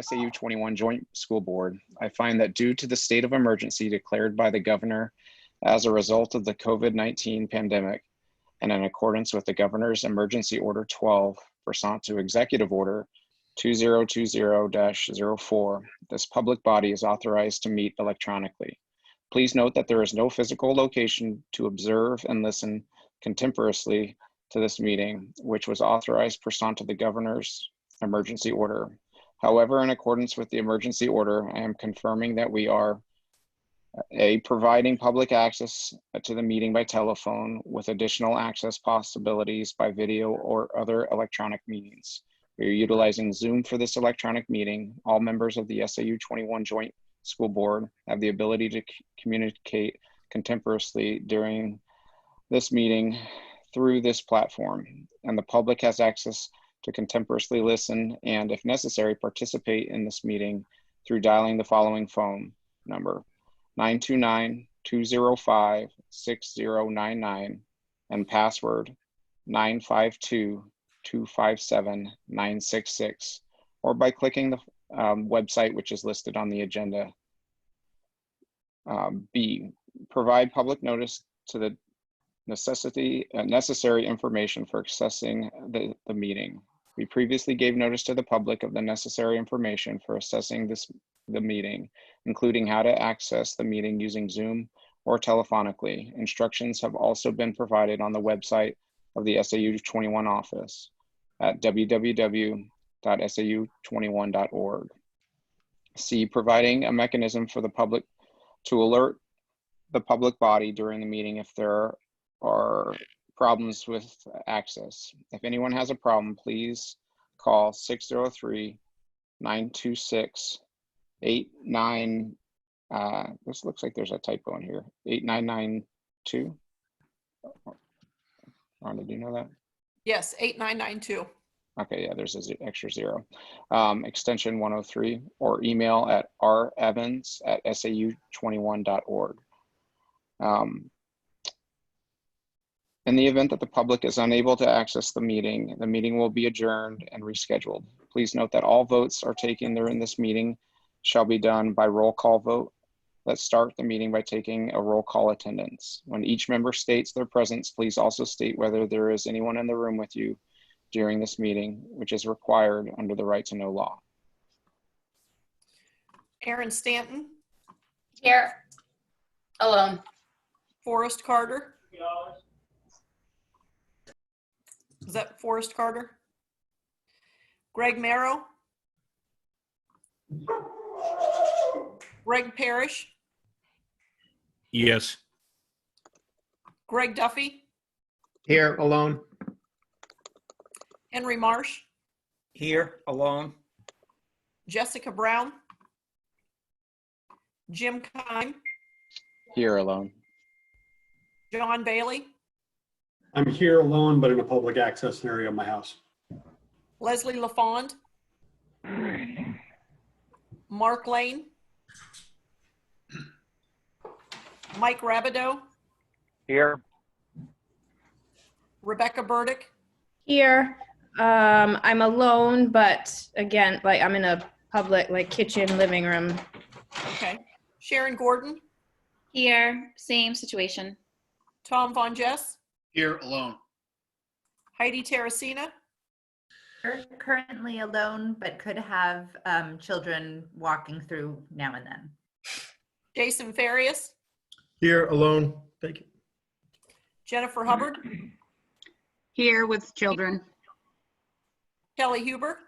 SAU 21 Joint School Board, I find that due to the state of emergency declared by the governor as a result of the COVID-19 pandemic, and in accordance with the Governor's Emergency Order 12, pursuant to Executive Order 2020-04, this public body is authorized to meet electronically. Please note that there is no physical location to observe and listen contemporaneously to this meeting, which was authorized pursuant to the Governor's Emergency Order. However, in accordance with the emergency order, I am confirming that we are providing public access to the meeting by telephone with additional access possibilities by video or other electronic means. We are utilizing Zoom for this electronic meeting. All members of the SAU 21 Joint School Board have the ability to communicate contemporaneously during this meeting through this platform, and the public has access to contemporaneously listen and, if necessary, participate in this meeting through dialing the following phone number: 929-205-6099 and password 952-257-966, or by clicking the website which is listed on the agenda. B, provide public notice to the necessary information for accessing the meeting. We previously gave notice to the public of the necessary information for accessing the meeting, including how to access the meeting using Zoom or telephonically. Instructions have also been provided on the website of the SAU 21 office at www.sau21.org. C, providing a mechanism for the public to alert the public body during the meeting if there are problems with access. If anyone has a problem, please call 603-926-89. This looks like there's a typo in here. 8992. Rhonda, do you know that? Yes, 8992. Okay, yeah, there's an extra zero. Extension 103, or email at revans@sau21.org. In the event that the public is unable to access the meeting will be adjourned and rescheduled. Please note that all votes are taken during this meeting shall be done by roll call vote. Let's start the meeting by taking a roll call attendance. When each member states their presence, please also state whether there is anyone in the room with you during this meeting, which is required under the right to know law. Aaron Stanton. Here. Alone. Forrest Carter. Is that Forrest Carter? Greg Merrow. Greg Parrish. Yes. Greg Duffy. Here, alone. Henry Marsh. Here, alone. Jessica Brown. Jim Kime. Here, alone. John Bailey. I'm here alone, but in a public access area of my house. Leslie LaFond. Mark Lane. Mike Rabideau. Here. Rebecca Burdick. Here. I'm alone, but again, like I'm in a public, like kitchen, living room. Okay. Sharon Gordon. Here. Same situation. Tom Von Jess. Here, alone. Heidi Terracina. Currently alone, but could have children walking through now and then. Jason Farias. Here, alone. Thank you. Jennifer Hubbard. Here with children. Kelly Huber.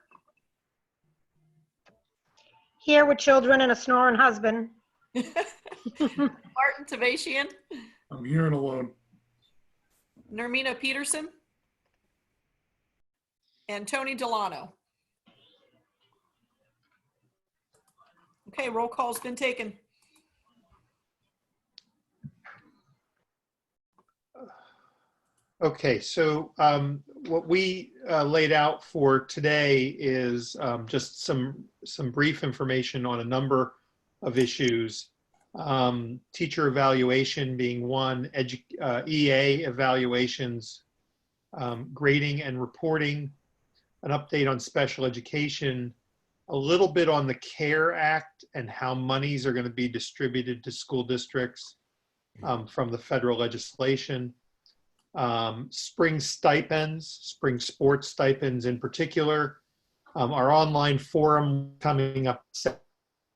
Here with children and a snoring husband. Martin Tavasian. I'm here and alone. Nermina Peterson. And Tony Delano. Okay, roll call's been taken. Okay, so what we laid out for today is just some brief information on a number of issues. Teacher evaluation being one, EA evaluations, grading and reporting, an update on special education, a little bit on the CARE Act and how monies are going to be distributed to school districts from the federal legislation. Spring stipends, spring sports stipends in particular. Our online forum coming up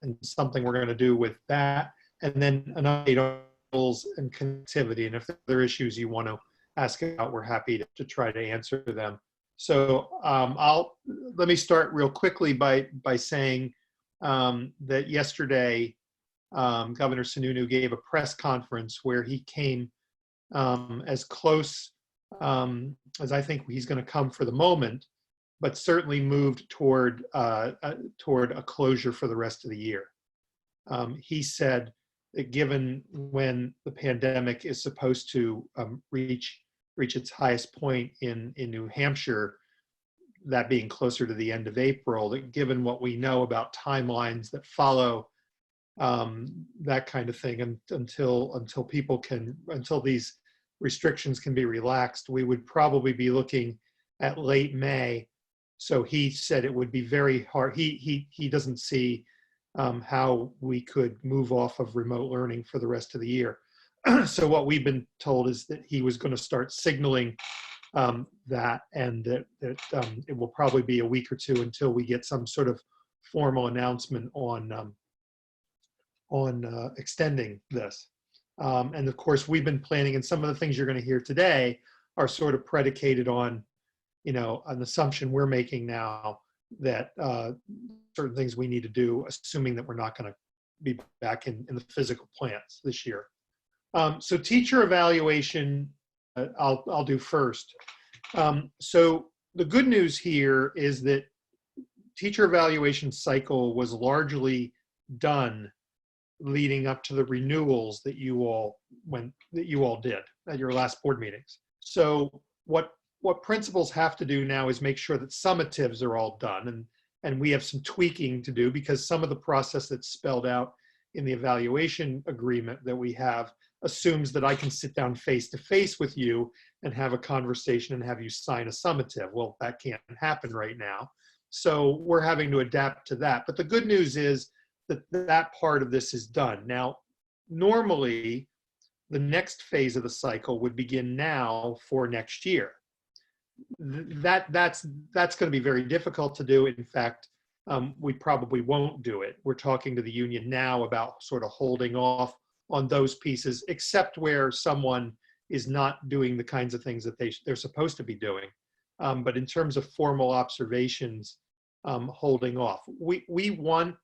and something we're going to do with that. And then an update on goals and connectivity. And if there are other issues you want to ask about, we're happy to try to answer them. So let me start real quickly by saying that yesterday, Governor Sununu gave a press conference where he came as close as I think he's going to come for the moment, but certainly moved toward a closure for the rest of the year. He said that given when the pandemic is supposed to reach its highest point in New Hampshire, that being closer to the end of April, that given what we know about timelines that follow that kind of thing, and until these restrictions can be relaxed, we would probably be looking at late May. So he said it would be very hard. He doesn't see how we could move off of remote learning for the rest of the year. So what we've been told is that he was going to start signaling that, and that it will probably be a week or two until we get some sort of formal announcement on extending this. And of course, we've been planning, and some of the things you're going to hear today are sort of predicated on, an assumption we're making now that certain things we need to do, assuming that we're not going to be back in the physical plants this year. So teacher evaluation, I'll do first. So the good news here is that teacher evaluation cycle was largely done leading up to the renewals that you all did at your last board meetings. So what principals have to do now is make sure that summatives are all done, and we have some tweaking to do because some of the process that's spelled out in the evaluation agreement that we have assumes that I can sit down face to face with you and have a conversation and have you sign a summative. Well, that can't happen right now. So we're having to adapt to that. But the good news is that part of this is done. Now, normally, the next phase of the cycle would begin now for next year. That's going to be very difficult to do. In fact, we probably won't do it. We're talking to the union now about sort of holding off on those pieces, except where someone is not doing the kinds of things that they're supposed to be doing. But in terms of formal observations, holding off. We want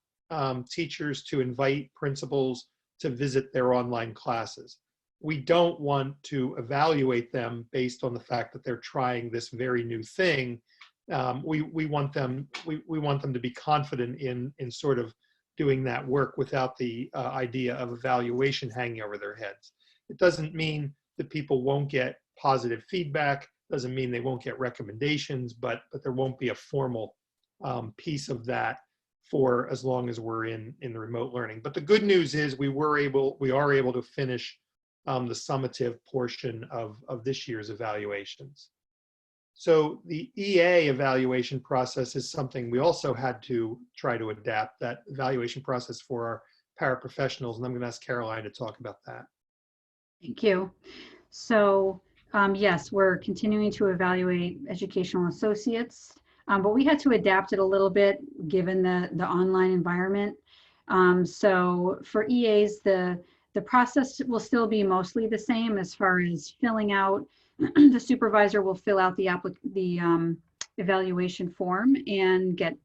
teachers to invite principals to visit their online classes. We don't want to evaluate them based on the fact that they're trying this very new thing. We want them to be confident in sort of doing that work without the idea of evaluation hanging over their heads. It doesn't mean that people won't get positive feedback, doesn't mean they won't get recommendations, but there won't be a formal piece of that for as long as we're in the remote learning. But the good news is we are able to finish the summative portion of this year's evaluations. So the EA evaluation process is something we also had to try to adapt, that evaluation process for our paraprofessionals, and I'm going to ask Caroline to talk about that. Thank you. So yes, we're continuing to evaluate educational associates, but we had to adapt it a little bit given the online environment. So for EAs, the process will still be mostly the same as far as filling out. The supervisor will fill out the evaluation form and get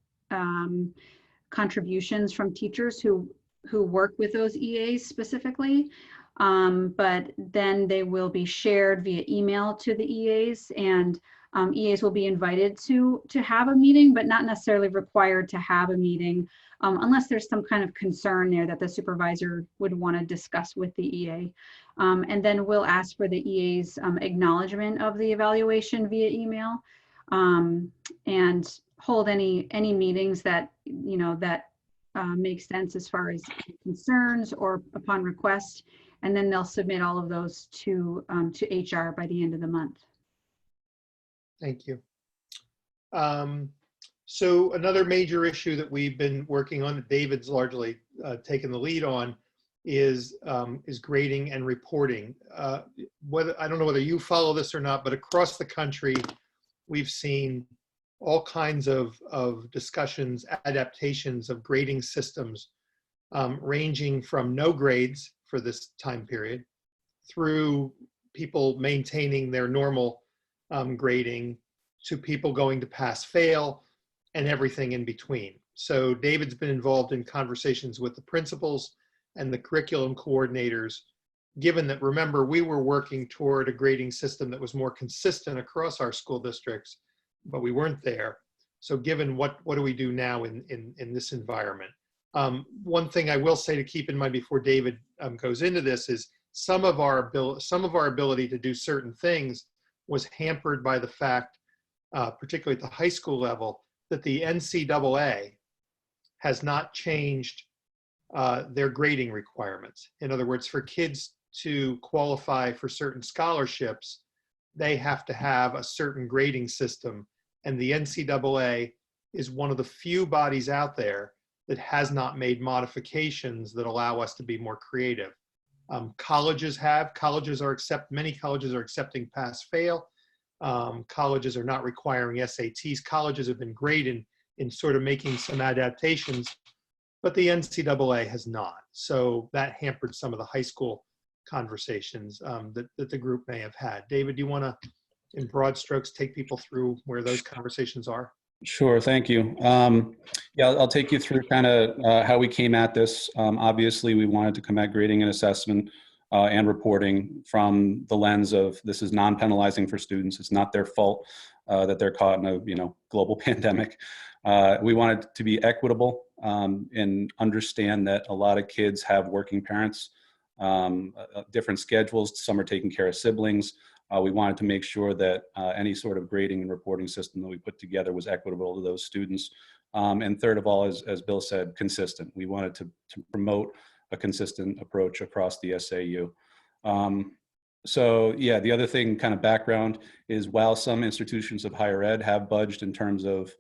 contributions from teachers who work with those EAs specifically. But then they will be shared via email to the EAs, and EAs will be invited to have a meeting, but not necessarily required to have a meeting unless there's some kind of concern there that the supervisor would want to discuss with the EA. And then we'll ask for the EA's acknowledgement of the evaluation via email, and hold any meetings that make sense as far as concerns or upon request. And then they'll submit all of those to HR by the end of the month. Thank you. So another major issue that we've been working on, that David's largely taken the lead on, is grading and reporting. Whether, I don't know whether you follow this or not, but across the country, we've seen all kinds of discussions, adaptations of grading systems, ranging from no grades for this time period through people maintaining their normal grading to people going to pass fail and everything in between. So David's been involved in conversations with the principals and the curriculum coordinators, given that, remember, we were working toward a grading system that was more consistent across our school districts, but we weren't there. So given what do we do now in this environment? One thing I will say to keep in mind before David goes into this is some of our ability to do certain things was hampered by the fact, particularly at the high school level, that the NCAA has not changed their grading requirements. In other words, for kids to qualify for certain scholarships, they have to have a certain grading system. And the NCAA is one of the few bodies out there that has not made modifications that allow us to be more creative. Many colleges are accepting pass-fail. Colleges are not requiring SATs. Colleges have been great in sort of making some adaptations, but the NCAA has not. So that hampered some of the high school conversations that the group may have had. David, do you want to, in broad strokes, take people through where those conversations are? Sure, thank you. Yeah, I'll take you through kind of how we came at this. Obviously, we wanted to come at grading and assessment and reporting from the lens of this is non-penalizing for students. It's not their fault that they're caught in a global pandemic. We wanted to be equitable and understand that a lot of kids have working parents, different schedules. Some are taking care of siblings. We wanted to make sure that any sort of grading and reporting system that we put together was equitable to those students. And third of all, as Bill said, consistent. We wanted to promote a consistent approach across the SAU. So yeah, the other thing, kind of background, is while some institutions of higher ed have budged in terms of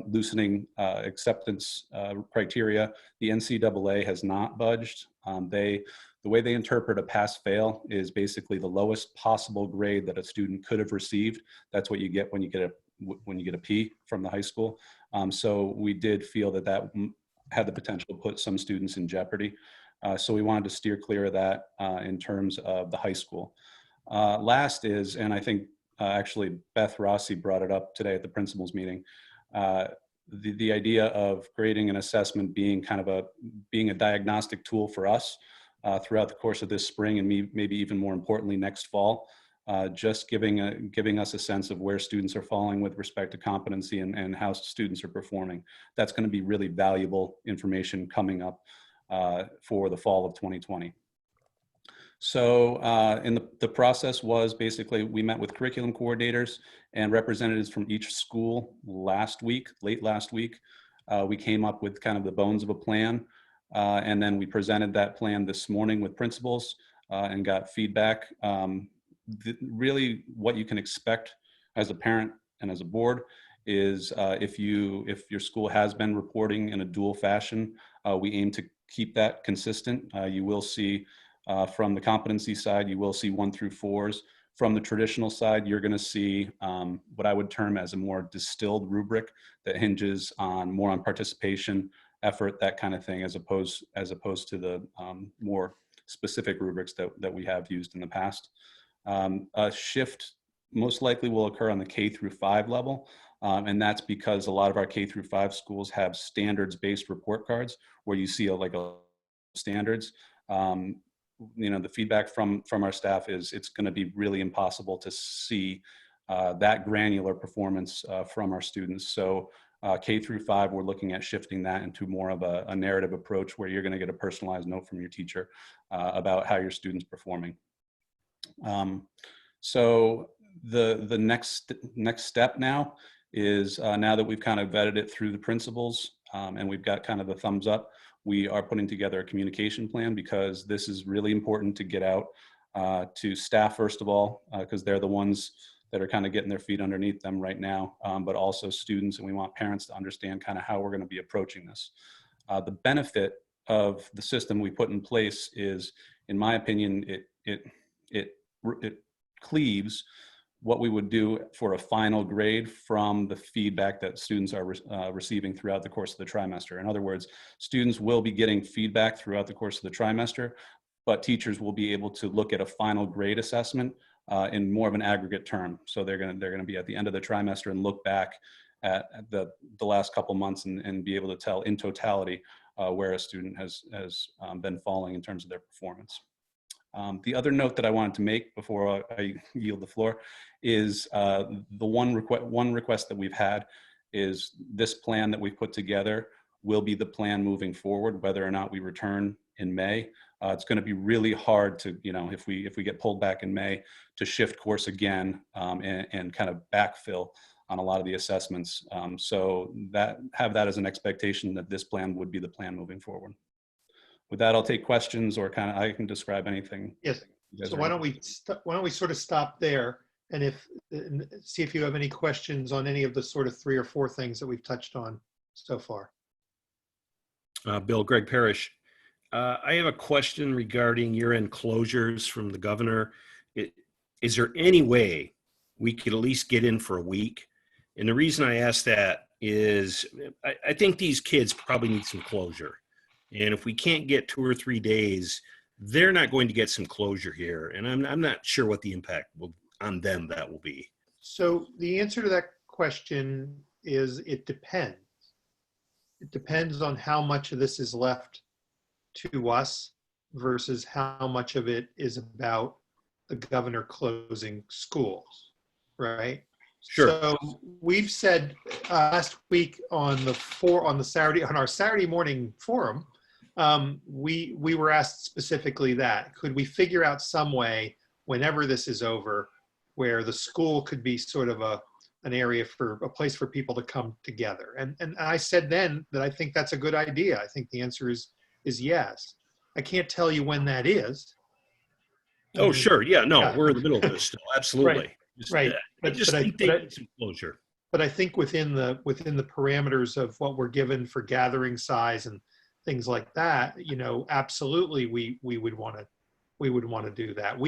loosening acceptance criteria, the NCAA has not budged. The way they interpret a pass-fail is basically the lowest possible grade that a student could have received. That's what you get when you get a P from the high school. So we did feel that had the potential to put some students in jeopardy. So we wanted to steer clear of that in terms of the high school. Last is, and I think actually Beth Rossi brought it up today at the principals meeting, the idea of grading and assessment being kind of being a diagnostic tool for us throughout the course of this spring, and maybe even more importantly next fall, just giving us a sense of where students are falling with respect to competency and how students are performing. That's going to be really valuable information coming up for the fall of 2020. So the process was basically we met with curriculum coordinators and representatives from each school late last week. We came up with kind of the bones of a plan. And then we presented that plan this morning with principals and got feedback. Really what you can expect as a parent and as a board is if your school has been reporting in a dual fashion, we aim to keep that consistent. You will see from the competency side, you will see 1 through 4s. From the traditional side, you're going to see what I would term as a more distilled rubric that hinges more on participation, effort, that kind of thing, as opposed to the more specific rubrics that we have used in the past. A shift most likely will occur on the K through 5 level, and that's because a lot of our K through 5 schools have standards-based report cards where you see a standards. The feedback from our staff is it's going to be really impossible to see that granular performance from our students. So K through 5, we're looking at shifting that into more of a narrative approach where you're going to get a personalized note from your teacher about how your student's performing. So the next step now is now that we've kind of vetted it through the principals and we've got kind of the thumbs up, we are putting together a communication plan because this is really important to get out to staff, first of all, because they're the ones that are kind of getting their feet underneath them right now, but also students, and we want parents to understand kind of how we're going to be approaching this. The benefit of the system we put in place is, in my opinion, it cleaves what we would do for a final grade from the feedback that students are receiving throughout the course of the trimester. In other words, students will be getting feedback throughout the course of the trimester, but teachers will be able to look at a final grade assessment in more of an aggregate term. So they're going to be at the end of the trimester and look back at the last couple months and be able to tell in totality where a student has been falling in terms of their performance. The other note that I wanted to make before I yield the floor is the one request that we've had is this plan that we've put together will be the plan moving forward, whether or not we return in May. It's going to be really hard to, if we get pulled back in May, to shift course again and kind of backfill on a lot of the assessments. So have that as an expectation that this plan would be the plan moving forward. With that, I'll take questions, or I can describe anything. Yes. So why don't we sort of stop there, and see if you have any questions on any of the sort of 3 or 4 things that we've touched on so far. Bill, Greg Parrish. I have a question regarding year-end closures from the governor. Is there any way we could at least get in for a week? And the reason I ask that is I think these kids probably need some closure. And if we can't get 2 or 3 days, they're not going to get some closure here. And I'm not sure what the impact on them that will be. So the answer to that question is it depends. It depends on how much of this is left to us versus how much of it is about the governor closing schools, right? Sure. So we've said last week on our Saturday morning forum, we were asked specifically that, could we figure out some way whenever this is over where the school could be sort of an area for a place for people to come together? And I said then that I think that's a good idea. I think the answer is yes. I can't tell you when that is. Oh, sure. Yeah, no, Yeah. we're in the middle of this still. Absolutely. Right. I just think they need some closure. But I think within the parameters of what we're given for gathering size and things like that, absolutely we would want to do that.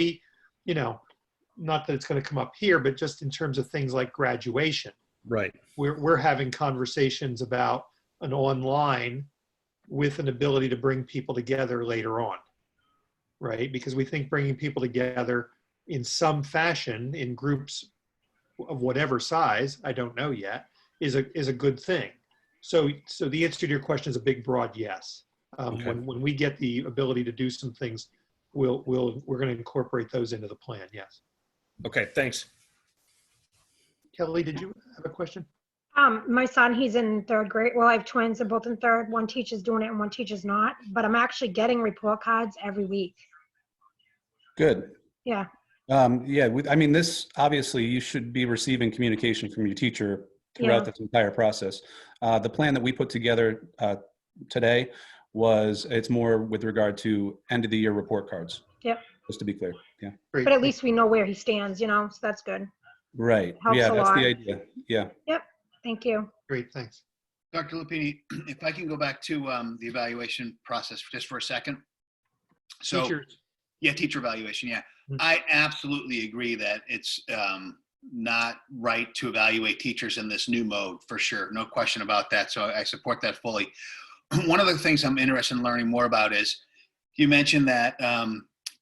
Not that it's going to come up here, but just in terms of things like graduation. Right. We're having conversations about an online with an ability to bring people together later on, right? Because we think bringing people together in some fashion in groups of whatever size, I don't know yet, is a good thing. So the answer to your question is a big, broad yes. Okay. When we get the ability to do some things, we're going to incorporate those into the plan. Yes. Okay. Thanks. Kelly, did you have a question? My son, he's in 3rd grade. Well, I have twins. They're both in 3rd. One teacher's doing it and one teacher's not. But I'm actually getting report cards every week. Good. Yeah. This obviously you should be receiving communication from your teacher throughout this entire process. The plan that we put together today it's more with regard to end of the year report cards. Yep. Just to be clear. Yeah. Great. But at least we know where he stands, so that's good. Right. Helps Yeah, a that's lot. the idea. Yeah. Yep. Thank you. Great. Thanks. Dr. Lupini, if I can go back to the evaluation process just for a second. So, Teachers. Yeah, teacher evaluation. Yeah, Mhm. I absolutely agree that it's not right to evaluate teachers in this new mode, for sure. No question about that. So I support that fully. One of the things I'm interested in learning more about is you mentioned that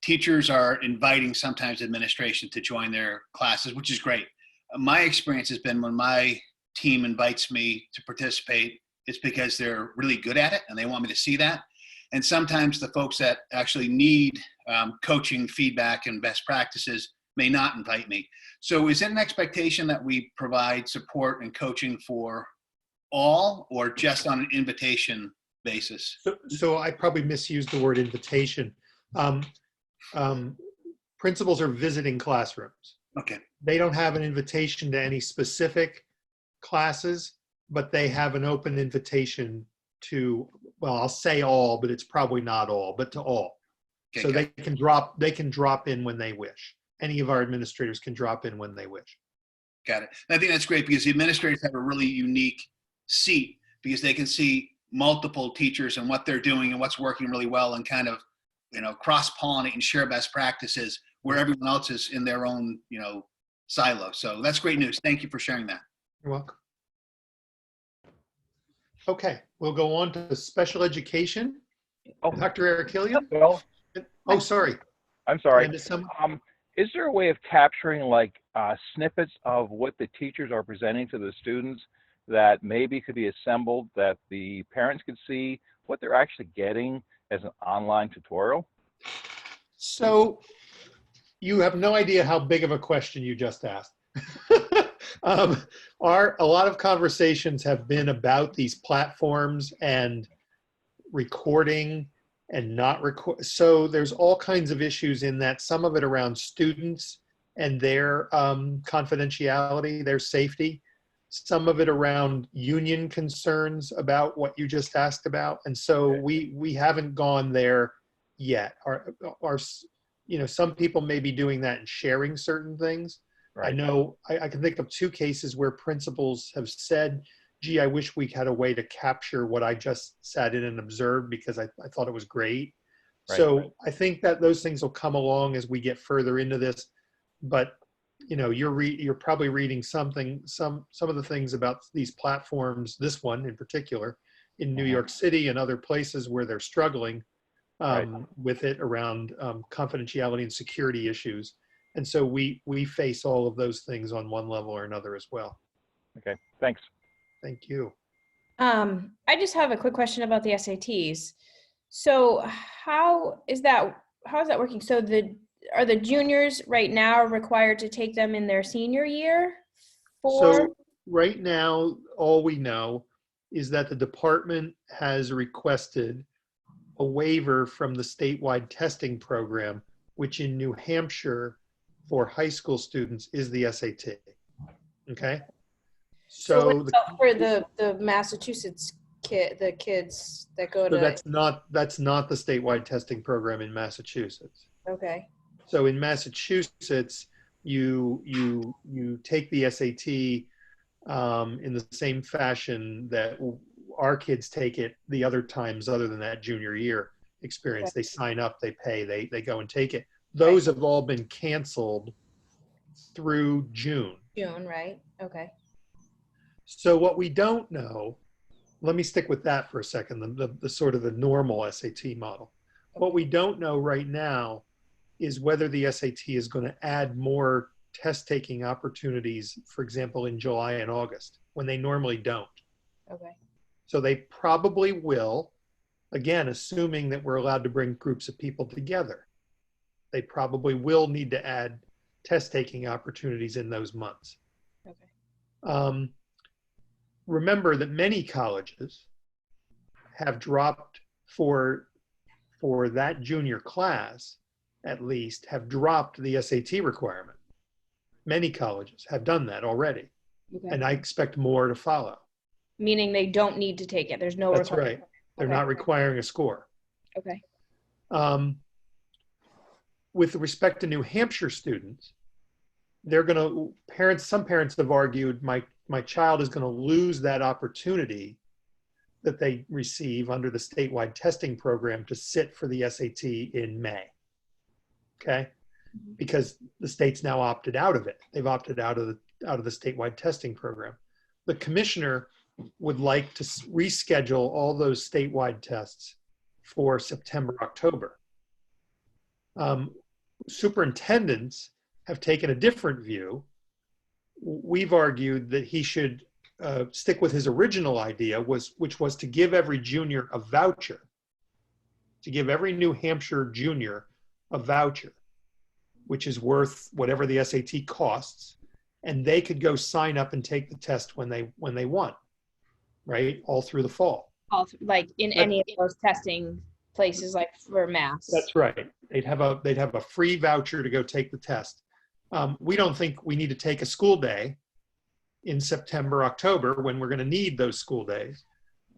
teachers are inviting sometimes administration to join their classes, which is great. My experience has been when my team invites me to participate, it's because they're really good at it and they want me to see that. And sometimes the folks that actually need coaching, feedback, and best practices may not invite me. So is it an expectation that we provide support and coaching for all, or just on an invitation basis? So I probably misused the word invitation. Principals are visiting classrooms. Okay. They don't have an invitation to any specific classes, but they have an open invitation to, well, I'll say all, but it's probably not all, but to all. Okay, So they can drop in when they wish. Any of our administrators can drop in when they wish. Got it. And I think that's great because the administrators have a really unique seat because they can see multiple teachers and what they're doing and what's working really well and kind of, cross-pollinate and share best practices where everyone else is in their own, silo. So that's great news. Thank you for sharing that. You're welcome. Okay, we'll go on to special education. Oh. Dr. Eric Hilliard? Bill, Oh, sorry. I'm sorry. Did I miss some? Is there a way of capturing like snippets of what the teachers are presenting to the students that maybe could be assembled that the parents could see what they're actually getting as an online tutorial? So you have no idea how big of a question you just asked. A lot of conversations have been about these platforms and recording and not record. So there's all kinds of issues in that, some of it around students and their confidentiality, their safety, some of it around union concerns about what you just asked about. And so we haven't gone there yet. Some people may be doing that and sharing certain things. Right. I know I can think of 2 cases where principals have said, gee, I wish we had a way to capture what I just sat in and observed because I thought it was great. Right, so I think that those things will come along as we get further into this. But you're probably reading some of the things about these platforms, this one in particular, in New York City and other places where they're struggling with it around confidentiality and security issues. And so we face all of those things on one level or another as well. Okay, thanks. Thank you. I just have a quick question about the SATs. So how is that working? So are the juniors right now required to take them in their senior year? So right now, all we know is that the department has requested a waiver from the statewide testing program, which in New Hampshire for high school students is the SAT. Okay. So for the Massachusetts the kids that go to. That's not the statewide testing program in Massachusetts. Okay. So in Massachusetts, you take the SAT in the same fashion that our kids take it the other times other than that junior year experience. Okay. They sign up, they pay, they go and take it. Those have all been canceled through June. June, right? Okay. So what we don't know, let me stick with that for a second, the sort of the normal SAT model. Okay. What we don't know right now is whether the SAT is going to add more test-taking opportunities, for example, in July and August, when they normally don't. Okay. So they probably will, again, assuming that we're allowed to bring groups of people together. They probably will need to add test-taking opportunities in those months. Okay. Remember that many colleges have dropped for that junior class, at least, have dropped the SAT requirement. Many colleges have done that already. Okay. And I expect more to follow. Meaning they don't need to take it. There's no That's right. They're not requiring a score. Okay. With respect to New Hampshire students, some parents have argued my child is going to lose that opportunity that they receive under the statewide testing program to sit for the SAT in May. Okay? Because the state's now opted out of it. They've opted out of the statewide testing program. The commissioner would like to reschedule all those statewide tests for September, October. Superintendents have taken a different view. We've argued that he should stick with his original idea, which was to give every junior a voucher, to give every New Hampshire junior a voucher, which is worth whatever the SAT costs, and they could go sign up and take the test when they want, right? All through the fall. Like in any of those testing places, like for Mass. That's right. They'd have a free voucher to go take the test. We don't think we need to take a school day in September, October, when we're going to need those school days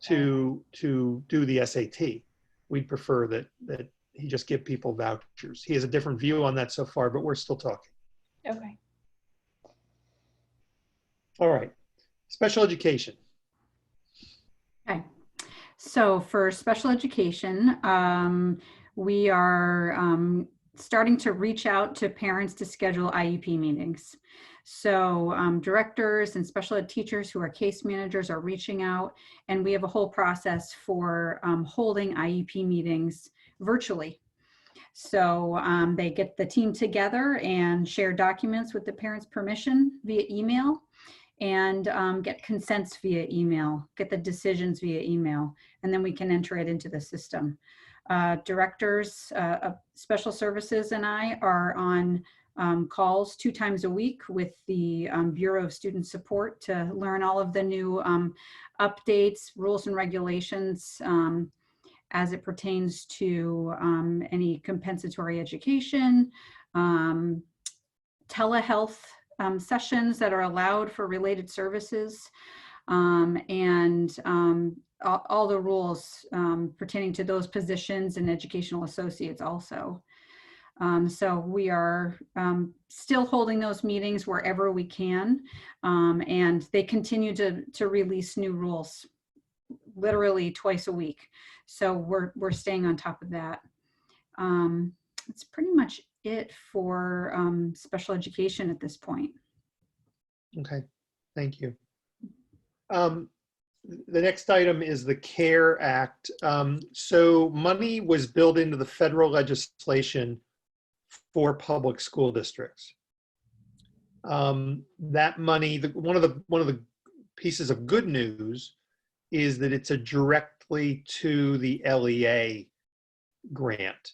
to do the SAT. We'd prefer that he just give people vouchers. He has a different view on that so far, but we're still talking. Okay. All right. Special education. Okay. So for special education, we are starting to reach out to parents to schedule IEP meetings. So directors and special ed teachers who are case managers are reaching out, and we have a whole process for holding IEP meetings virtually. So they get the team together and share documents with the parents' permission via email, and get consents via email, get the decisions via email, and then we can enter it into the system. Directors of special services and I are on calls 2 times a week with the Bureau of Student Support to learn all of the new updates, rules and regulations as it pertains to any compensatory education, telehealth sessions that are allowed for related services, and all the rules pertaining to those positions and educational associates also. So we are still holding those meetings wherever we can, and they continue to release new rules literally twice a week. So we're staying on top of that. That's pretty much it for special education at this point. Okay, thank you. The next item is the CARE Act. So money was built into the federal legislation for public school districts. That money, one of the pieces of good news is that it's a directly to the LEA grant.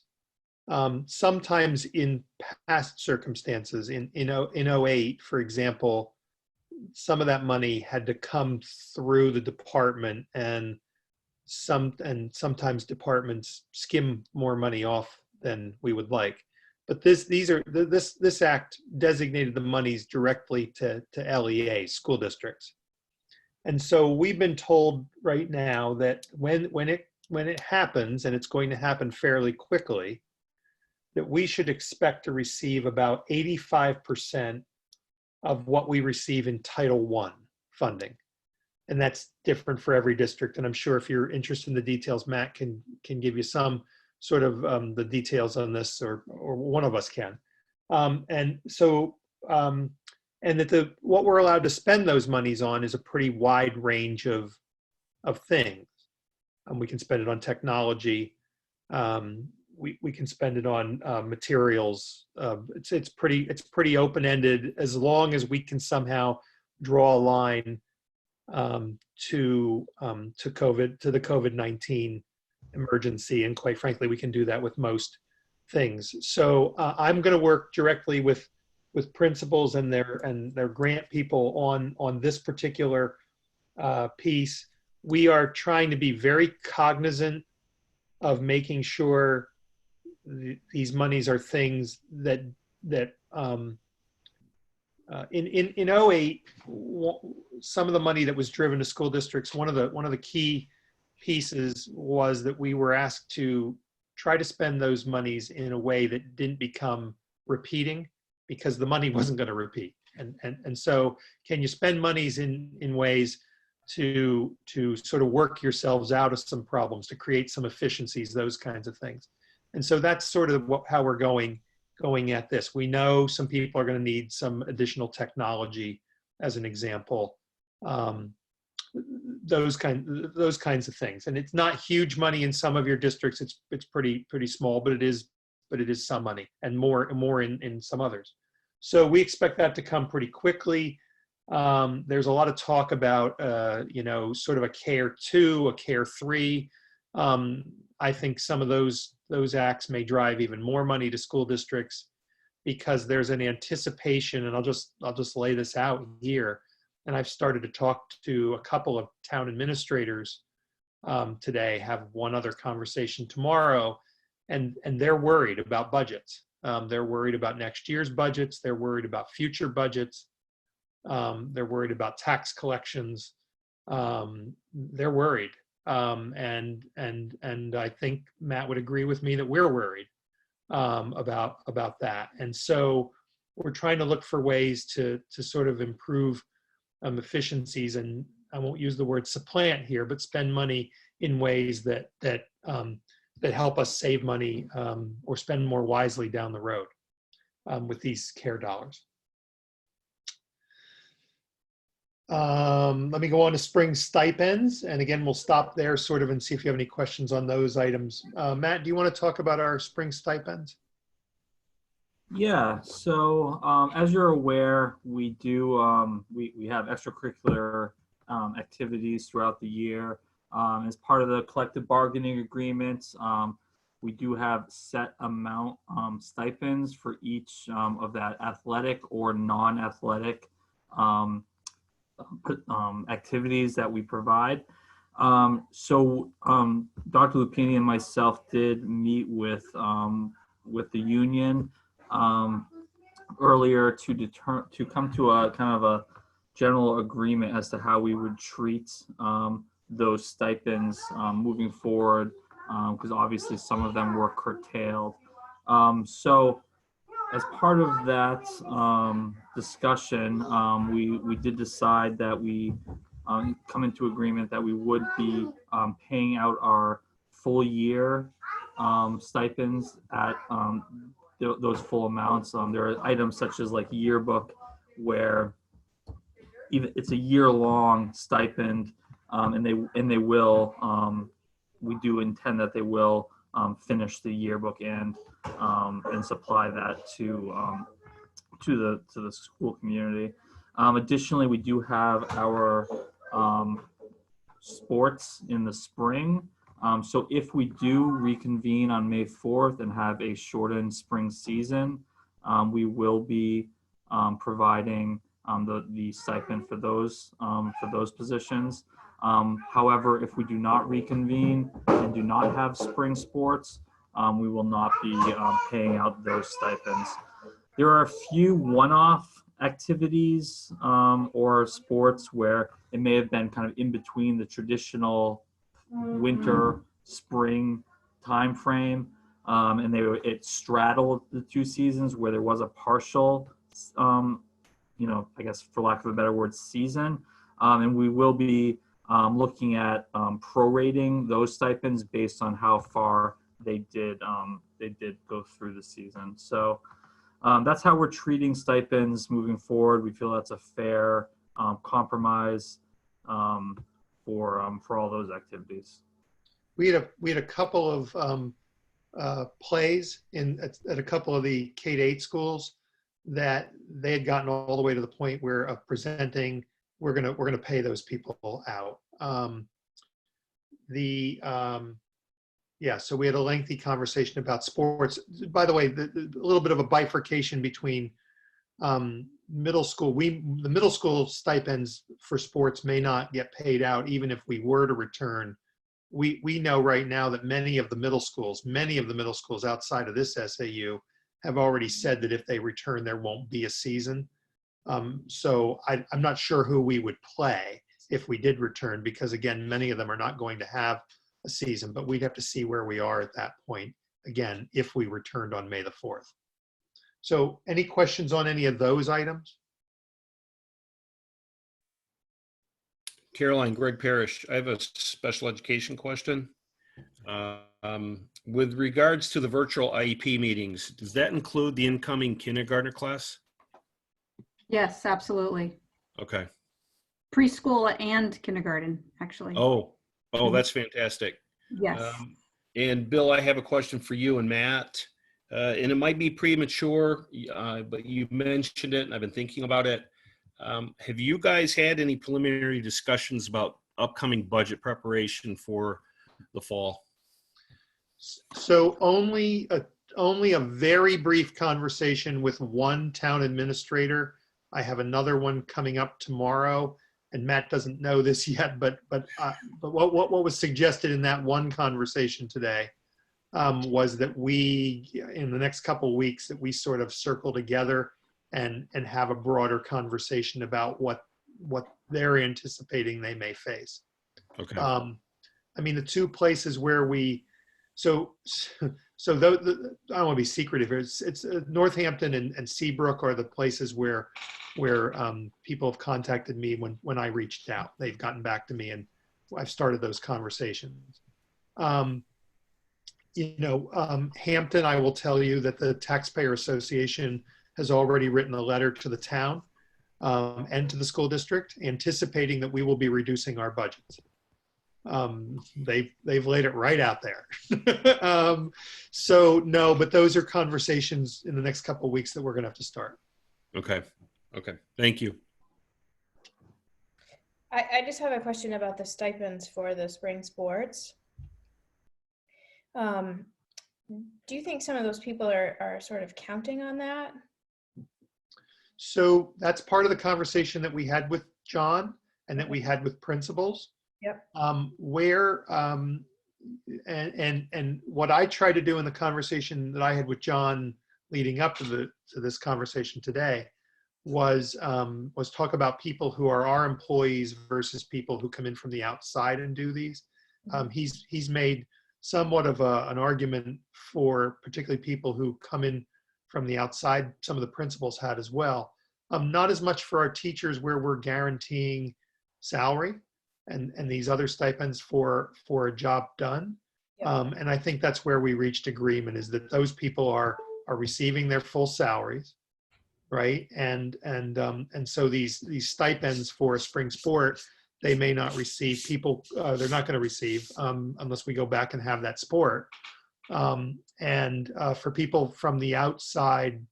Sometimes in past circumstances, in 08, for example, some of that money had to come through the department, and sometimes departments skim more money off than we would like. But this act designated the monies directly to LEA, school districts. And so we've been told right now that when it happens, and it's going to happen fairly quickly, that we should expect to receive about 85% of what we receive in Title I funding. And that's different for every district. And I'm sure if you're interested in the details, Matt can give you some sort of the details on this, or one of us can. And so, and that what we're allowed to spend those monies on is a pretty wide range of things. We can spend it on technology. We can spend it on materials. It's pretty open-ended, as long as we can somehow draw a line to the COVID-19 emergency, and quite frankly, we can do that with most things. So I'm going to work directly with principals and their grant people on this particular piece. We are trying to be very cognizant of making sure these monies are things that in 08, some of the money that was driven to school districts, one of the key pieces was that we were asked to try to spend those monies in a way that didn't become repeating, because the money wasn't going to repeat. And so can you spend monies in ways to sort of work yourselves out of some problems, to create some efficiencies, those kinds of things. And so that's sort of how we're going at this. We know some people are going to need some additional technology, as an example, those kinds of things. And it's not huge money in some of your districts. It's pretty small, but it is some money, and more in some others. So we expect that to come pretty quickly. There's a lot of talk about sort of a CARE 2, a CARE 3. I think some of those acts may drive even more money to school districts, because there's an anticipation, and I'll just lay this out here. And I've started to talk to a couple of town administrators today, have one other conversation tomorrow, and they're worried about budgets. They're worried about next year's budgets. They're worried about future budgets. They're worried about tax collections. They're worried. And I think Matt would agree with me that we're worried about that. And so we're trying to look for ways to sort of improve efficiencies, and I won't use the word supplant here, but spend money in ways that help us save money or spend more wisely down the road with these care dollars. Let me go on to spring stipends. And again, we'll stop there sort of and see if you have any questions on those items. Matt, do you want to talk about our spring stipends? Yeah, so as you're aware, we do we have extracurricular activities throughout the year. As part of the collective bargaining agreements, we do have set amount stipends for each of that athletic or non-athletic activities that we provide. So Dr. Lupini and myself did meet with the union earlier to come to a kind of a general agreement as to how we would treat those stipends moving forward, because obviously some of them were curtailed. So as part of that discussion, we did decide that we come into agreement that we would be paying out our full year stipends at those full amounts. There are items such as like yearbook, where even it's a year-long stipend, and they will. We do intend that they will finish the yearbook and supply that to the school community. Additionally, we do have our sports in the spring. So if we do reconvene on May 4th and have a shortened spring season, we will be providing the stipend for those positions. However, if we do not reconvene and do not have spring sports, we will not be paying out those stipends. There are a few one-off activities or sports where it may have been kind of in between the traditional winter, spring time frame, and it straddled the two seasons where there was a partial, I guess for lack of a better word, season, and we will be looking at prorating those stipends based on how far they did go through the season. So that's how we're treating stipends moving forward. We feel that's a fair compromise for all those activities. We had a couple of plays at a couple of the K-8 schools that they had gotten all the way to the point where of presenting, we're gonna pay those people out. So we had a lengthy conversation about sports. By the way, a little bit of a bifurcation between middle school. The middle school stipends for sports may not get paid out even if we were to return. We know right now that many of the middle schools outside of this SAU have already said that if they return, there won't be a season. So I'm not sure who we would play if we did return, because again, many of them are not going to have a season, but we'd have to see where we are at that point, again, if we returned on May the 4th. So any questions on any of those items? Caroline, Greg Parrish, I have a special education question. With regards to the virtual IEP meetings, does that include the incoming kindergartner class? Yes, absolutely. Okay. Preschool and kindergarten, actually. Oh, that's fantastic. Yes. And Bill, I have a question for you and Matt, and it might be premature, but you mentioned it and I've been thinking about it. Have you guys had any preliminary discussions about upcoming budget preparation for the fall? So only a very brief conversation with one town administrator. I have another one coming up tomorrow, and Matt doesn't know this yet, but what was suggested in that one conversation today was that we, in the next couple of weeks, that we sort of circle together and have a broader conversation about what they're anticipating they may face. Okay. I mean, the two places where so So I don't want to be secretive here. It's Northampton and Seabrook are the places where people have contacted me when I reached out. They've gotten back to me, and I've started those conversations. Hampton, I will tell you that the Taxpayer Association has already written a letter to the town and to the school district, anticipating that we will be reducing our budgets. They've laid it right out there. So no, but those are conversations in the next couple of weeks that we're going to have to start. Okay. Thank you. I just have a question about the stipends for the spring sports. Do you think some of those people are sort of counting on that? So that's part of the conversation that we had with John and that we had with principals. Yep. And what I tried to do in the conversation that I had with John leading up to this conversation today was talk about people who are our employees versus people who come in from the outside and do these. He's made somewhat of an argument for particularly people who come in from the outside. Some of the principals had as well. Not as much for our teachers, where we're guaranteeing salary and these other stipends for a job done. Yep. And I think that's where we reached agreement, is that those people are receiving their full salaries, right? And so these stipends for a spring sport, they may not receive. They're not going to receive unless we go back and have that sport. For people from the outside,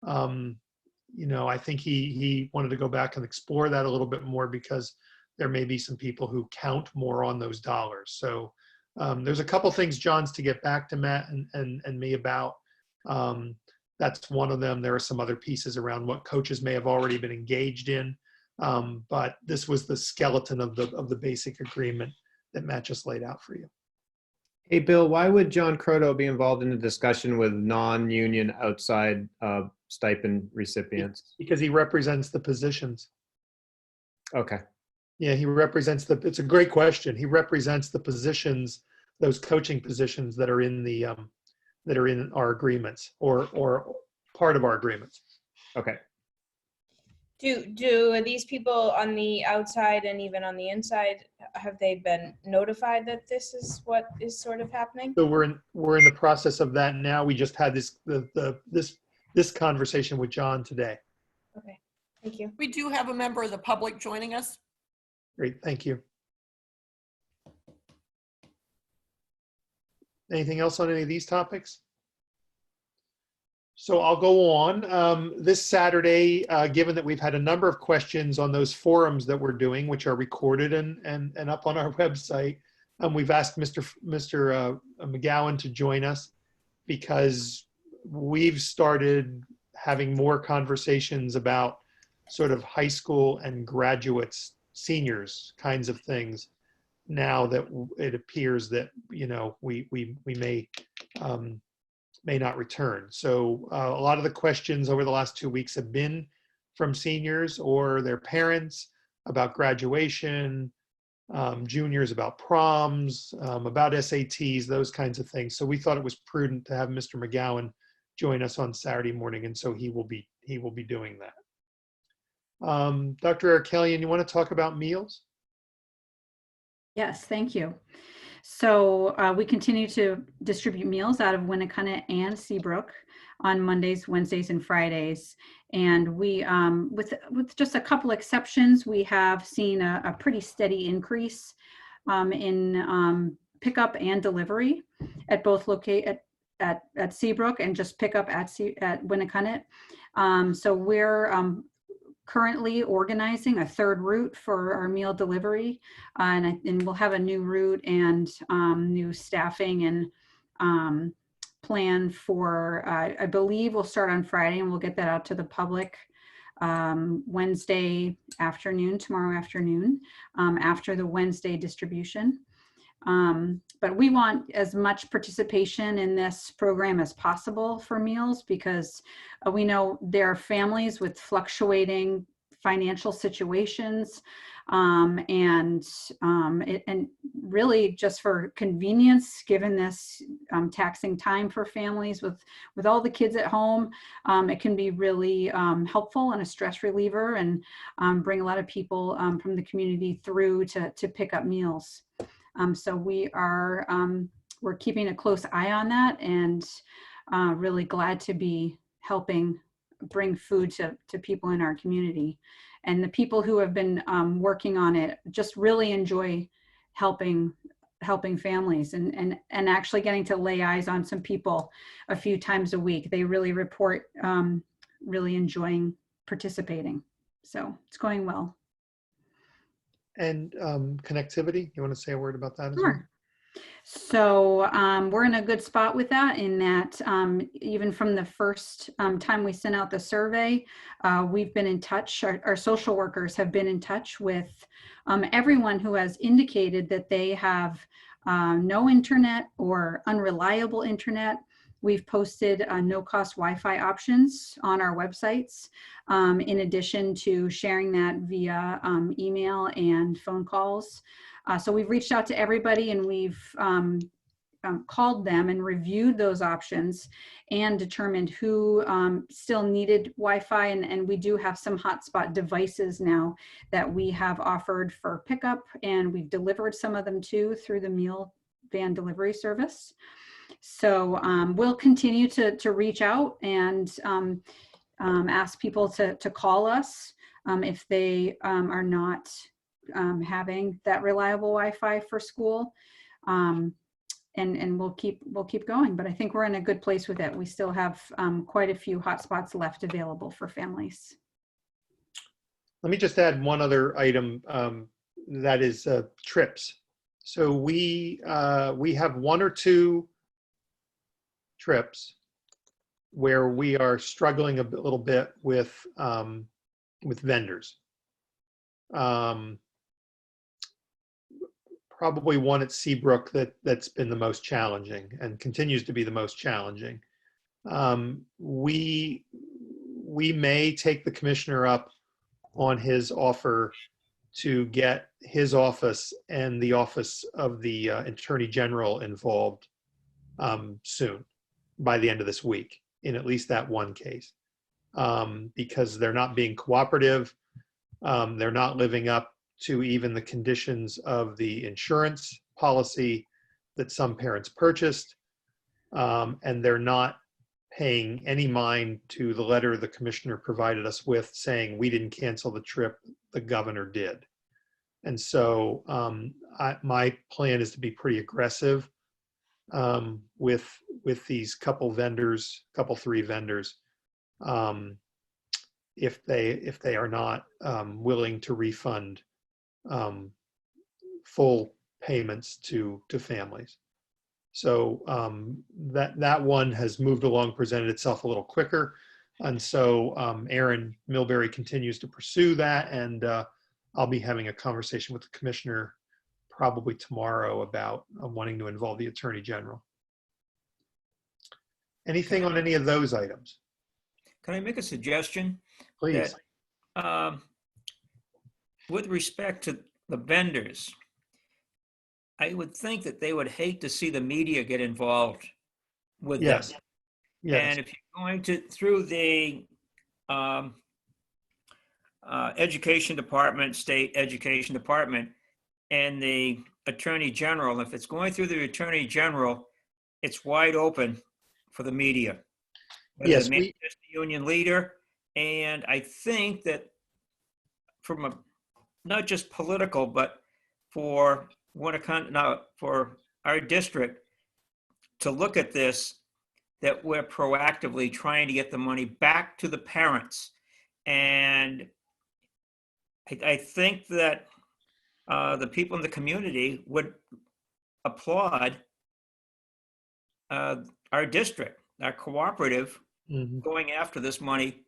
I think he wanted to go back and explore that a little bit more, because there may be some people who count more on those dollars. So there's a couple things, John's, to get back to Matt and me about. That's one of them. There are some other pieces around what coaches may have already been engaged in. But this was the skeleton of the basic agreement that Matt just laid out for you. Hey, Bill, why would John Croto be involved in a discussion with non-union outside stipend recipients? Because he represents the positions. Okay. Yeah, he represents it's a great question. He represents the positions, those coaching positions that are in our agreements or part of our agreements. Okay. Do these people on the outside and even on the inside, have they been notified that this is what is sort of happening? So we're in the process of that now. We just had this conversation with John today. Okay, thank you. We do have a member of the public joining us. Great, thank you. Anything else on any of these topics? So I'll go on. This Saturday, given that we've had a number of questions on those forums that we're doing, which are recorded and up on our website, we've asked Mr. McGowan to join us, because we've started having more conversations about sort of high school and graduates, seniors kinds of things, now that it appears that we may not return. So a lot of the questions over the last 2 weeks have been from seniors or their parents about graduation, juniors about proms, about SATs, those kinds of things. So we thought it was prudent to have Mr. McGowan join us on Saturday morning, and so he will be doing that. Dr. Arkelian, you want to talk about meals? Yes, thank you. So we continue to distribute meals out of Winnicott and Seabrook on Mondays, Wednesdays, and Fridays. And we, with just a couple exceptions, we have seen a pretty steady increase in pickup and delivery at both at Seabrook, and just pickup at Winnicott. So we're currently organizing a third route for our meal delivery, and we'll have a new route and new staffing and plan for, I believe we'll start on Friday, and we'll get that out to the public Wednesday afternoon, tomorrow afternoon, after the Wednesday distribution. But we want as much participation in this program as possible for meals, because we know there are families with fluctuating financial situations, and really just for convenience, given this taxing time for families with all the kids at home. It can be really helpful and a stress reliever, and bring a lot of people from the community through to pick up meals. So we're keeping a close eye on that, and really glad to be helping bring food to people in our community. And the people who have been working on it just really enjoy helping families, and actually getting to lay eyes on some people a few times a week. They really report really enjoying participating. So it's going well. And connectivity, you want to say a word about that as well? Sure. So we're in a good spot with that, in that even from the first time we sent out the survey, we've been in touch. Our social workers have been in touch with everyone who has indicated that they have no internet or unreliable internet. We've posted no-cost Wi-Fi options on our websites, in addition to sharing that via email and phone calls. So we've reached out to everybody, and we've called them and reviewed those options and determined who still needed Wi-Fi. And we do have some hotspot devices now that we have offered for pickup, and we've delivered some of them too through the meal van delivery service. So we'll continue to reach out and ask people to call us if they are not having that reliable Wi-Fi for school, and we'll keep going. But I think we're in a good place with it. We still have quite a few hotspots left available for families. Let me just add one other item, that is trips. So we have one or two trips where we are struggling a little bit with vendors. Probably one at Seabrook that's been the most challenging and continues to be the most challenging. We may take the commissioner up on his offer to get his office and the office of the Attorney General involved soon, by the end of this week, in at least that one case, because they're not being cooperative. They're not living up to even the conditions of the insurance policy that some parents purchased, and they're not paying any mind to the letter the commissioner provided us with saying we didn't cancel the trip, the governor did. And so my plan is to be pretty aggressive with these couple three vendors, if they are not willing to refund full payments to families. So that one has moved along, presented itself a little quicker. And so Aaron Milbury continues to pursue that, and I'll be having a conversation with the commissioner probably tomorrow about wanting to involve the Attorney General. Anything on any of those items? Can I make a suggestion? Please. That, with respect to the vendors, I would think that they would hate to see the media get involved with Yes. them. Yes. And if you're going through the education department, state education department, and the Attorney General, if it's going through the Attorney General, it's wide open for the media. Whether Yes, it's the union leader. And I think that from a, not just political, but for for our district to look at this, that we're proactively trying to get the money back to the parents. And I think that the people in the community would applaud our district, our cooperative, going after this money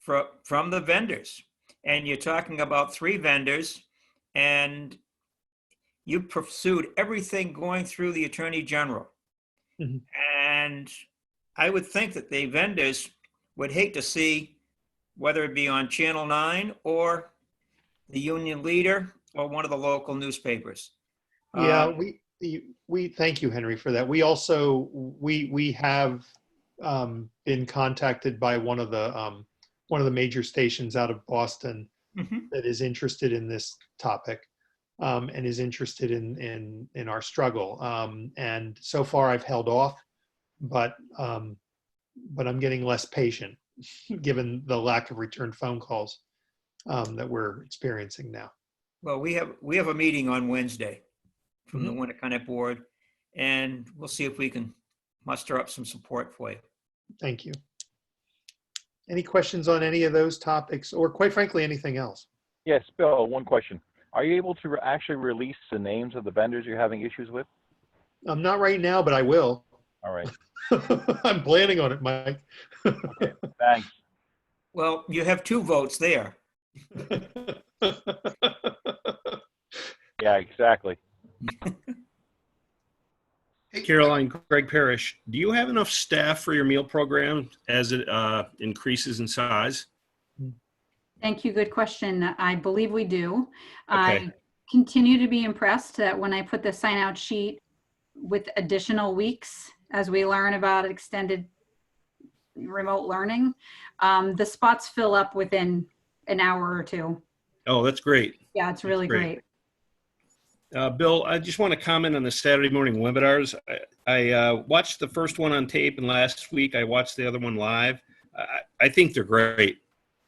from the vendors. And you're talking about 3 vendors, and you pursued everything going through the Attorney General. And I would think that the vendors would hate to see whether it be on Channel 9 or the Union Leader or one of the local newspapers. Yeah, Um, we thank you, Henry, for that. We also, we have been contacted by one of the major stations out of Boston mhm. that is interested in this topic, and is interested in our struggle. And so far I've held off, but I'm getting less patient given the lack of return phone calls that we're experiencing now. Well, we have a meeting on Wednesday from the Mhm. Winnicott board, and we'll see if we can muster up some support for you. Thank you. Any questions on any of those topics, or quite frankly, anything else? Yes, Bill, one question. Are you able to actually release the names of the vendors you're having issues with? Not right now, but I will. All right. I'm planning on it, Mike. Okay, thanks. Well, you have 2 votes there. Yeah, exactly. Caroline, Greg Parrish, do you have enough staff for your meal program as it increases in size? Thank you. Good question. I believe we do. Okay. I continue to be impressed that when I put the sign out sheet with additional weeks as we learn about extended remote learning, the spots fill up within an hour or 2. Oh, that's great. Yeah, it's really great. Bill, I just want to comment on the Saturday morning webinars. I watched the first one on tape, and last week I watched the other one live. I think they're great.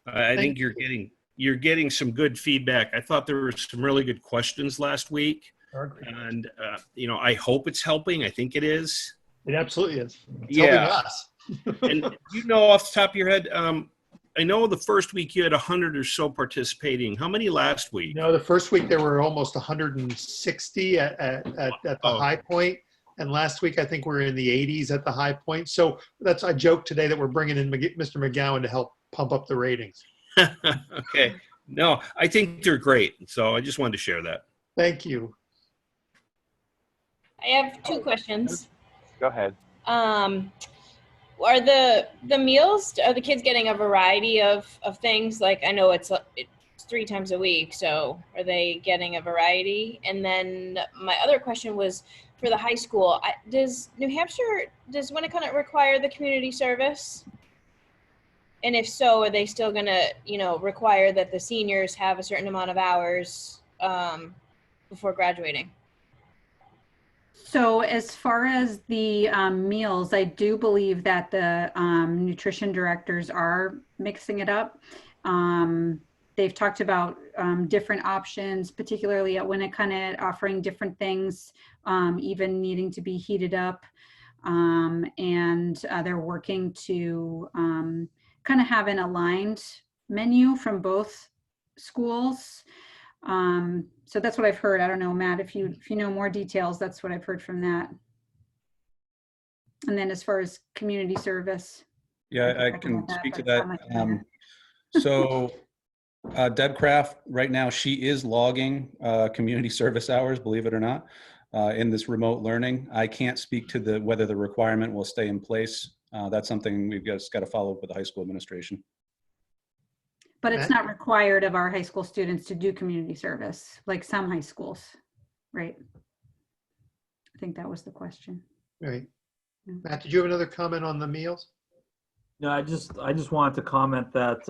I think you're getting some good feedback. I thought there were some really good questions last week, and I hope it's helping. I think it is. It absolutely is. It's Yeah. helping us. And off the top of your head, I know the first week you had 100 or so participating. How many last week? No, the first week there were almost 160 at the high point, and last week I think we're in the 80s at the high point. So I joked today that we're bringing in Mr. McGowan to help pump up the ratings. Okay. No, I think they're great. So I just wanted to share that. Thank you. I have 2 questions. Go ahead. Are the meals, are the kids getting a variety of things? Like, I know it's 3 times a week, so are they getting a variety? And then my other question was for the high school, does Winnicott require the community service? And if so, are they still gonna, require that the seniors have a certain amount of hours before graduating? So as far as the meals, I do believe that the nutrition directors are mixing it up. They've talked about different options, particularly at Winnicott, offering different things, even needing to be heated up. And they're working to kind of have an aligned menu from both schools. So that's what I've heard. I don't know, Matt, if you know more details, that's what I've heard from that. And then as far as community service. Yeah, I can speak to that. So Deb Craft, right now, she is logging community service hours, believe it or not, in this remote learning. I can't speak to whether the requirement will stay in place. That's something we've just got to follow up with the high school administration. But it's not required of our high school students to do community service, like some high schools, right? I think that was the question. Right. Matt, did you have another comment on the meals? No, I just wanted to comment that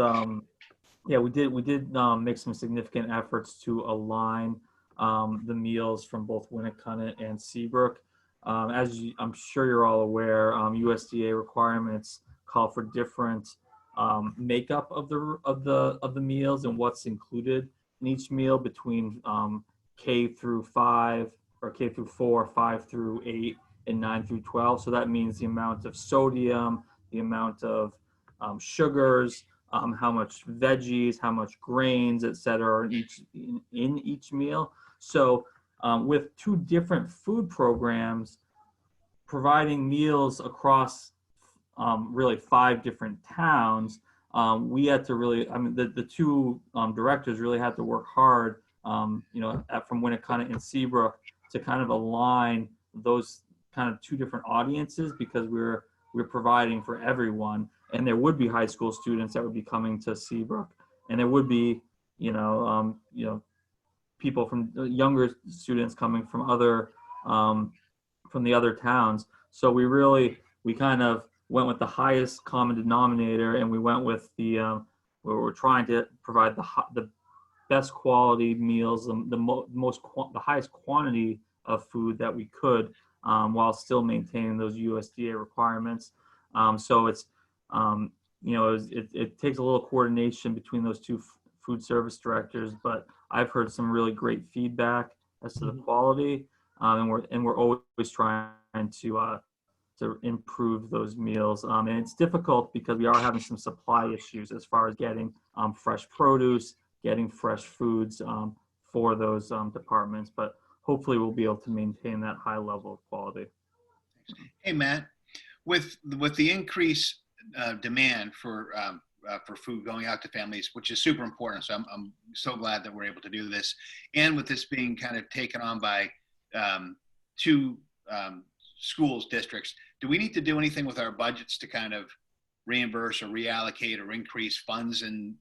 yeah, we did make some significant efforts to align the meals from both Winnicott and Seabrook. I'm sure you're all aware, USDA requirements call for different makeup of the meals and what's included in each meal between K through 5 or K through 4, 5 through 8, and 9 through 12. So that means the amount of sodium, the amount of sugars, how much veggies, how much grains, etc., are in each meal. So with 2 different food programs providing meals across really 5 different towns, we had to really, the 2 directors really had to work hard, from Winnicott and Seabrook to kind of align those kind of 2 different audiences, because we were we're providing for everyone. And there would be high school students that would be coming to Seabrook, and there would be, people from younger students coming from from the other towns. So we kind of went with the highest common denominator, and we went with where we're trying to provide the best quality meals, the highest quantity of food that we could, while still maintaining those USDA requirements. So it's, it takes a little coordination between those two food service directors, but I've heard some really great feedback as to the quality, and we're always trying to improve those meals. And it's difficult because we are having some supply issues as far as getting fresh produce, getting fresh foods for those departments, but hopefully we'll be able to maintain that high level of quality. Hey, Matt, with the increased demand for food going out to families, which is super important. So I'm so glad that we're able to do this. And with this being kind of taken on by two schools, districts, do we need to do anything with our budgets to kind of reimburse or reallocate or increase funds in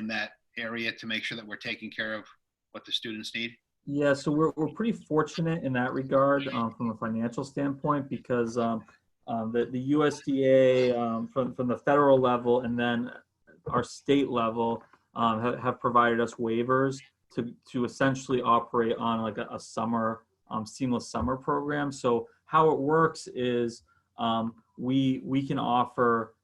that area to make sure that we're taking care of what the students need? Yeah, so we're pretty fortunate in that regard from a financial standpoint, because the USDA from the federal level and then our state level have provided us waivers to essentially operate on like a summer seamless summer program. So how it works is we can offer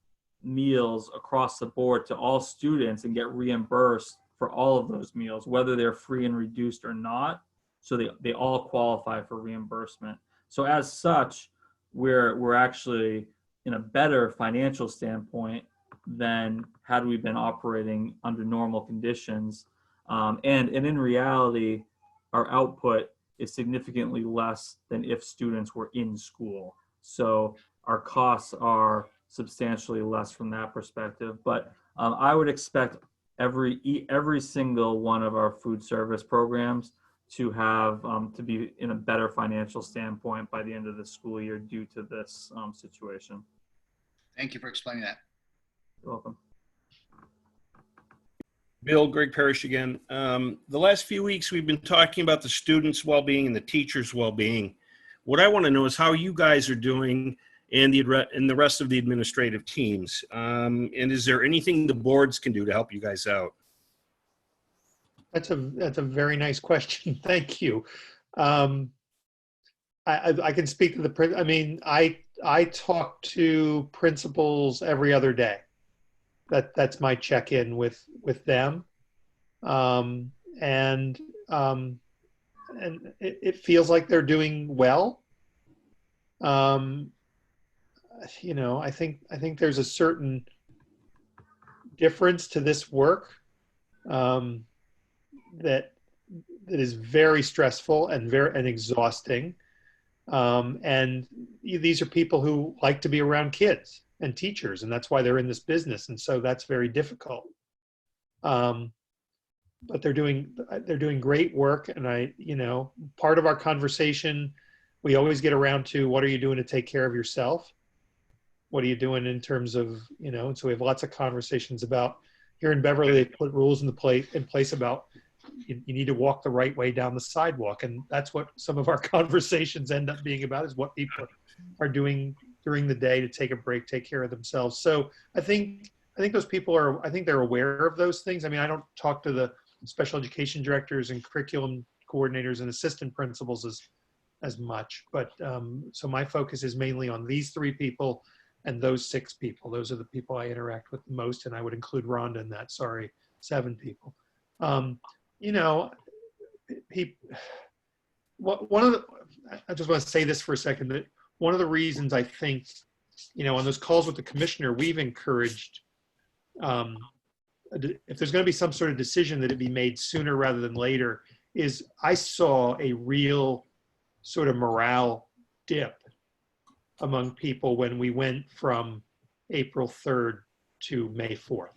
meals across the board to all students and get reimbursed for all of those meals, whether they're free and reduced or not. So they all qualify for reimbursement. So as such, we're actually in a better financial standpoint than had we been operating under normal conditions. And in reality, our output is significantly less than if students were in school. So our costs are substantially less from that perspective. But I would expect every single one of our food service programs to have to be in a better financial standpoint by the end of the school year due to this situation. Thank you for explaining that. You're welcome. Bill, Greg Parrish again. The last few weeks we've been talking about the students' well-being and the teachers' well-being. What I want to know is how you guys are doing and the rest of the administrative teams. And is there anything the boards can do to help you guys out? That's a very nice question. Thank you. I can speak to I mean, I talk to principals every other day. That's my check-in with them, and it feels like they're doing well. You know, I think there's a certain difference to this work that is very stressful and very exhausting. And these are people who like to be around kids and teachers, and that's why they're in this business. And so that's very difficult. But they're doing great work. And part of our conversation, we always get around to, what are you doing to take care of yourself? What are you doing in terms of, and so we have lots of conversations about, here in Beverly, they put rules in place about you need to walk the right way down the sidewalk. And that's what some of our conversations end up being about, is what people are doing during the day to take a break, take care of themselves. So I think those people they're aware of those things. I mean, I don't talk to the special education directors and curriculum coordinators and assistant principals as much, but so my focus is mainly on these three people and those 6 people. Those are the people I interact with the most, and I would include Rhonda in that. Sorry, 7 people. I just want to say this for a second, that one of the reasons I think, on those calls with the commissioner, we've encouraged, if there's going to be some sort of decision, that it be made sooner rather than later, is I saw a real sort of morale dip among people when we went from April 3rd to May 4th.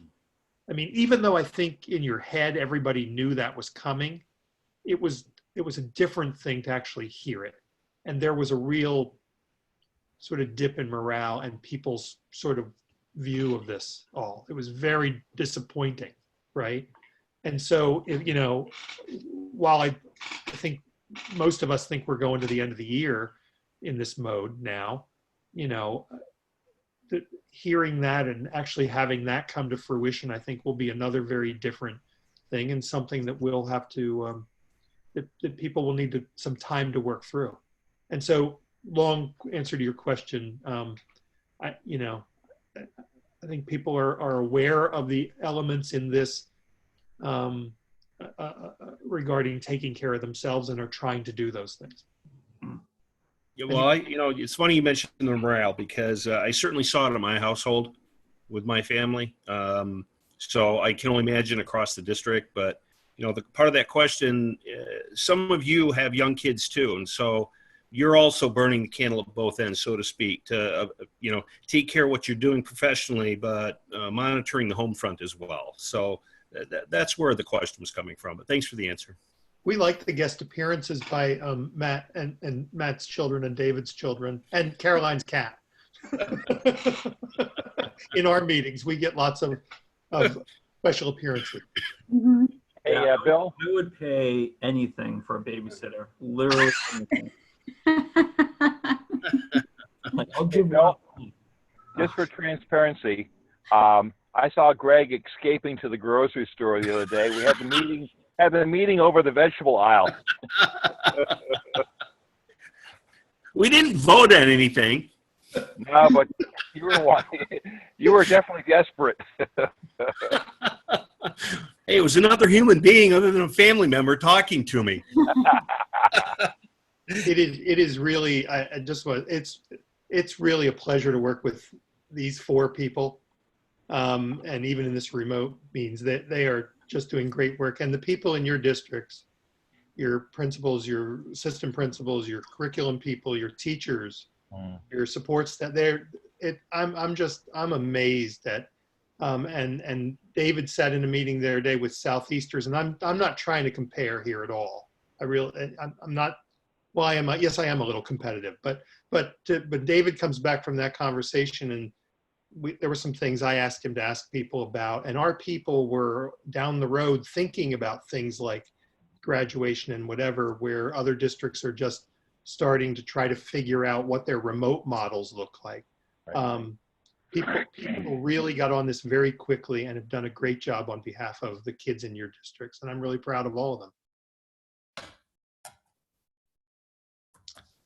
I mean, even though I think in your head everybody knew that was coming, it was a different thing to actually hear it. And there was a real sort of dip in morale and people's sort of view of this all. It was very disappointing, right? And so, you know, while I think most of us think we're going to the end of the year in this mode now, you know, hearing that and actually having that come to fruition, I think will be another very different thing and something that we'll have to, that people will need some time to work through. And so, long answer to your question, I think people are aware of the elements in this regarding taking care of themselves and are trying to do those things. Yeah, well, it's funny you mentioned the morale because I certainly saw it in my household with my family. So I can only imagine across the district. But you know, the part of that question, some of you have young kids too, and so you're also burning the candle at both ends, so to speak. To take care of what you're doing professionally, but monitoring the home front as well. So that's where the question was coming from. But thanks for the answer. We like the guest appearances by Matt and Matt's children and David's children and Caroline's cat. In our meetings, we get lots of special apperances. Mm-hmm. Hey, Bill? I would pay anything for a babysitter. Literally anything. Like, I'll give Bill, just for transparency, I saw Greg escaping to the grocery store the other day. We had the meeting over the vegetable aisle. We didn't vote on anything. No, but you were definitely desperate. Hey, it was another human being other than a family member talking to me. It is really, it's really a pleasure to work with these four people. And even in this remote means that they are just doing great work. And the people in your districts, your principals, your assistant principals, your curriculum people, your teachers, your support staff, I'm amazed at, and David sat in a meeting the other day with Southeasters, and I'm not trying to compare here at all. I'm not, well, yes, I am a little competitive, but David comes back from that conversation, and there were some things I asked him to ask people about, and our people were down the road thinking about things like graduation and whatever, where other districts are just starting to try to figure out what their remote models look like. Right. People really got on this very quickly and have done a great job on behalf of the kids in your districts, and I'm really proud of all of them.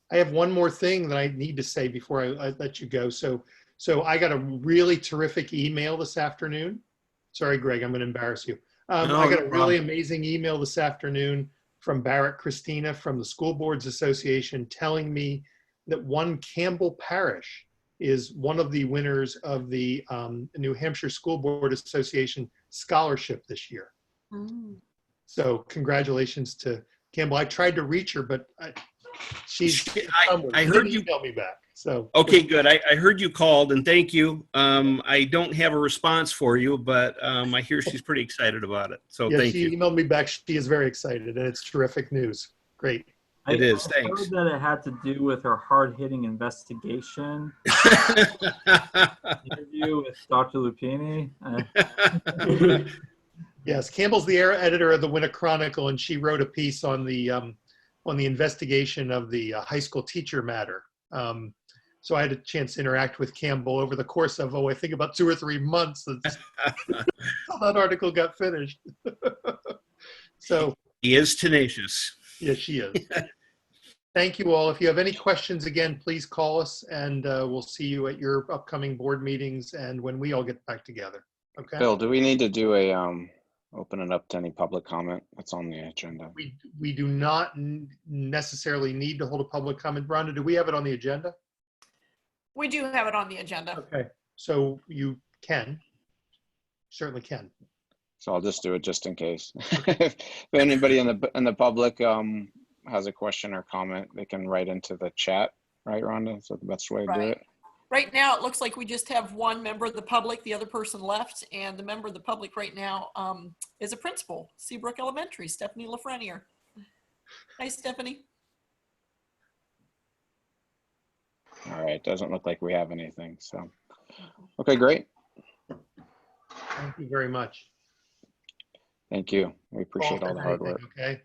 I have one more thing that I need to say before I let you go. So I got a really terrific email this afternoon. Sorry, Greg, I'm going to embarrass you. I got a really amazing email this afternoon from Barrett Christina from the School Boards Association telling me that one Campbell Parish is one of the winners of the New Hampshire School Board Association scholarship this year. Mm. So congratulations to Campbell. I tried to reach her, but I heard you email me back. So okay, good. I heard you called, and thank you. I don't have a response for you, but I hear she's pretty excited about it. So yeah, thank you. She emailed me back. She is very excited, and it's terrific news. Great. It is. I Thanks. heard that it had to do with her hard-hitting investigation interview with Dr. Lupini. Yes, Campbell's the editor of the Winter Chronicle, and she wrote a piece on the investigation of the high school teacher matter. So I had a chance to interact with Campbell over the course of, I think about 2 or 3 months since that article got finished. So he is tenacious. Yes, she is. Thank you all. If you have any questions, again, please call us, and we'll see you at your upcoming board meetings and when we all get back together. Okay. Bill, do we need to do a open it up to any public comment that's on the agenda? We do not necessarily need to hold a public comment. Rhonda, do we have it on the agenda? We do have it on the agenda. Okay, so you certainly can. So I'll just do it just in case. If anybody in the public has a question or comment, they can write into the chat, right, Rhonda? Is that the best way to do it? Right now, it looks like we just have one member of the public. The other person left, and the member of the public right now is a principal, Seabrook Elementary, Stephanie Lafreniere. Hi, Stephanie. All right, doesn't look like we have anything, so. Okay, great. Thank you very much. Thank you. We appreciate Call all if the hard anything, work. Okay.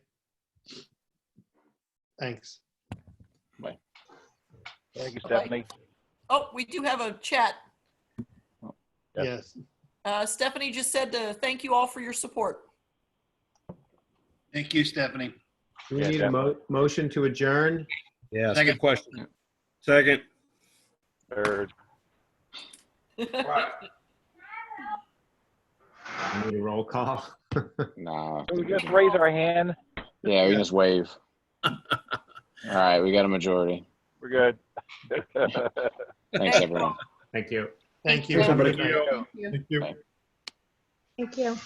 Thanks. Bye. Thank you, Bye-bye. Stephanie. Oh, we do have a chat. Yes. Stephanie just said to thank you all for your support. Thank you, Stephanie. Do we Yeah, need a motion to adjourn? Yeah, that's a Second. good question. Second. Third. We need a roll call. No. Can we just raise our hand? Yeah, we can just wave. All right, we got a majority. We're good. Thanks, everyone. Thank you. Thank you. Thanks, Have a everybody. good night. Thank you. Thank you. Thank you.